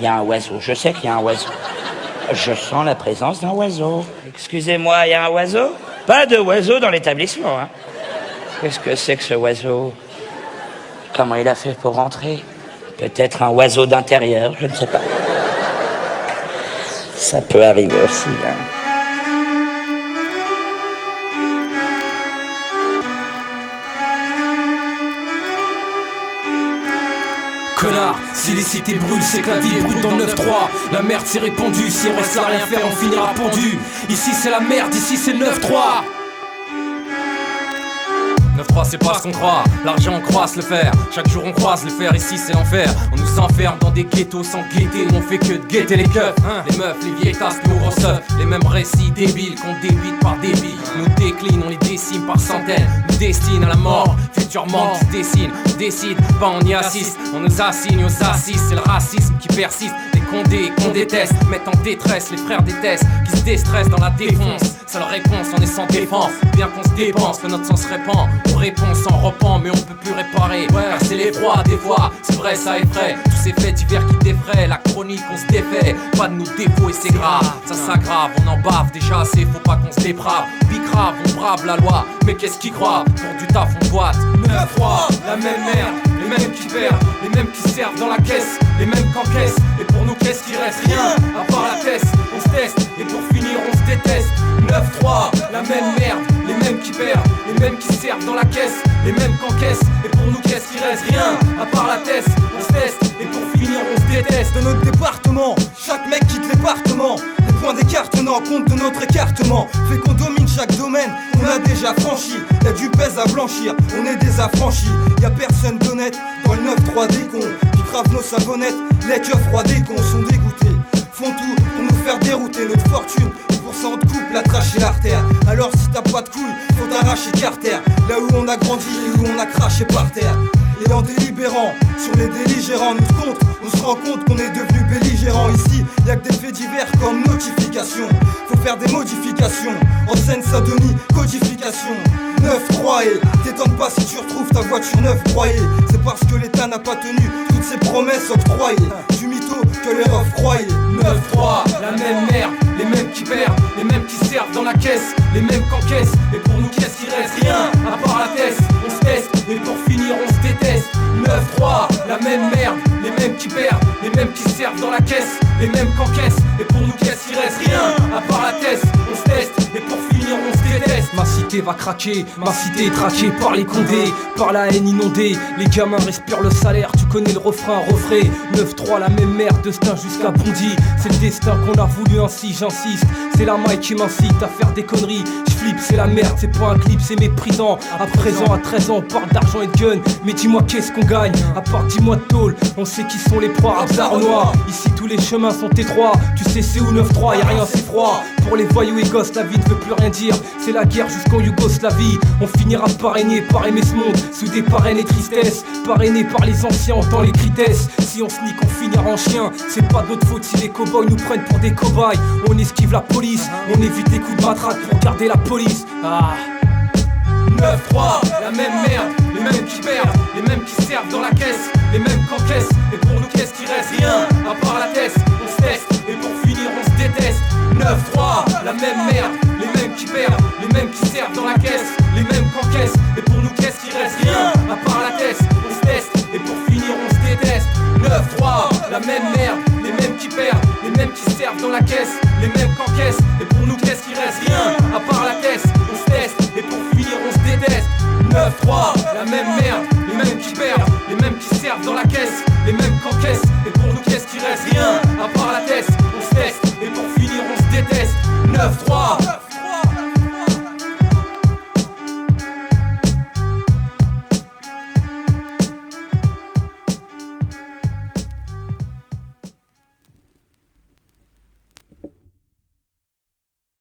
Il y a un oiseau, je sais qu'il y a un oiseau. Je sens la présence d'un oiseau. Excusez-moi, il y a un oiseau? Pas de oiseau dans l'établissement, hein. Qu'est-ce que c'est que ce oiseau? Comment il a fait pour rentrer? Peut-être un oiseau d'intérieur, je ne sais pas. Ça peut arriver aussi, hein. Connard, si les cités brûlent, c'est que la vie est brûle dans le 9-3. La merde c'est répandu, si on reste à rien faire, on finira pendu. Ici c'est la merde, ici c'est le 9-3. 9-3 c'est pas ce qu'on croit, l'argent on croise le fer. Chaque jour on croise le fer, ici c'est l'enfer. On nous enferme dans des ghettos sans guetter. Nous on fait que de guetter les keufs, les meufs, les vieilles tasses, nous recevons les mêmes récits débiles qu'on débite par débit. Nous décline, on les décime par centaines. Nous destinent à la mort, futurement qui se dessine. On décide, pas on y assiste. On nous assigne aux assises, c'est le racisme qui persiste. Les condés qu'on déteste, mettent en détresse les frères détestent, qui se déstressent dans la défonce. Seule réponse, on est sans défense. Bien qu'on se dépense, que notre sang se répand. On répond sans repent, mais on peut plus réparer. Car c'est l'effroi des fois, c'est vrai ça effraie. Tous ces faits divers qui défraient, la chronique on se défait. Pas de nos défauts et c'est grave, ça s'aggrave. On en bave déjà assez, faut pas qu'on se déprave. Bicrave, on brave la loi, mais qu'est-ce qu'ils croient? Pour du taf on boite. 9-3, la même merde, les mêmes qui perdent, les mêmes qui servent dans la caisse, les mêmes qu'encaissent. Et pour nous qu'est-ce qui reste? Rien, à part la tête, on se teste. Et pour finir on se déteste. 9-3, la même merde, les mêmes qui perdent, les mêmes qui servent dans la caisse, les mêmes qu'encaissent. Et pour nous qu'est-ce qui reste? Rien, à part la tête, on se teste. Et pour finir on se déteste. De notre département, chaque mec quitte l'épartement. Les points d'écart tenant compte de notre écartement fait qu'on domine chaque domaine, on a déjà franchi. Y'a du pèse à blanchir, on est des affranchis. Y'a personne d'honnête dans le 9-3 des cons qui cravent nos savonnettes. Les keufs froids des cons sont dégoûtés, font tout pour nous faire dérouter notre fortune. On te coupe la trache et l'artère. Alors si t'as pas de couilles, faut t'arracher Carter. Là où on a grandi et où on a craché par terre. Et en délibérant sur les délibérants nous compte, on se rend compte qu'on est devenu belligérant. Ici, y'a que des faits divers comme notification. Faut faire des modifications. En Seine-Saint-Denis, codification. 9-3 et t'étonnes pas si tu retrouves ta voiture neuve broyée. C'est parce que l'État n'a pas tenu toutes ses promesses octroyées. Du mytho que les refs croyaient. 9-3, la même merde, les mêmes qui perdent, les mêmes qui servent dans la caisse, les mêmes qu'encaissent. Et pour nous qu'est-ce qui reste? Rien, à part la tête, on se teste. Et pour finir on se déteste. 9-3, la même merde, les mêmes qui perdent, les mêmes qui servent dans la caisse, les mêmes qu'encaissent. Et pour nous qu'est-ce qui reste? Rien, à part la tête, on se teste. Et pour finir on se déteste. Ma cité va craquer, ma cité est traquée par les condés, par la haine inondée. Les gamins respirent le salaire, tu connais le refrain, refrain. 9-3, la même merde, destin jusqu'à Bondy. C'est le destin qu'on a voulu ainsi, j'insiste. C'est la maille qui m'incite à faire des conneries. J'flippe, c'est la merde, c'est pas un clip, c'est méprisant. À présent, à 13 ans, on parle d'argent et de gun. Mais dis-moi qu'est-ce qu'on gagne, à part 10 mois de tôle. On sait qui sont les proies, Abzar noir. Ici tous les chemins sont étroits. Tu sais c'est où 9-3, y'a rien c'est froid. Pour les voyous et gosses, la vie ne veut plus rien dire. C'est la guerre jusqu'en Yougoslavie. On finira parrainé par aimer ce monde, sous des parraines et tristesse. Parrainé par les anciens, on entend les critesses. Si on se nique, on finira en chien. C'est pas de notre faute si les cow-boys nous prennent pour des cobayes. On esquive la police, on évite les coups de matraque pour garder la police. 9-3, la même merde, les mêmes qui perdent, les mêmes qui servent dans la caisse, les mêmes qu'encaissent. Et pour nous qu'est-ce qui reste? Rien, à part la tête, on se teste. Et pour finir on se déteste. 9-3, la même merde, les mêmes qui perdent, les mêmes qui servent dans la caisse, les mêmes qu'encaissent. Et pour nous qu'est-ce qui reste? Rien, à part la tête, on se teste. Et pour finir on se déteste. 9-3, la même merde, les mêmes qui perdent, les mêmes qui servent dans la caisse, les mêmes qu'encaissent. Et pour nous qu'est-ce qui reste? Rien, à part la tête, on se teste. Et pour finir on se déteste. 9-3, la même merde, les mêmes qui perdent,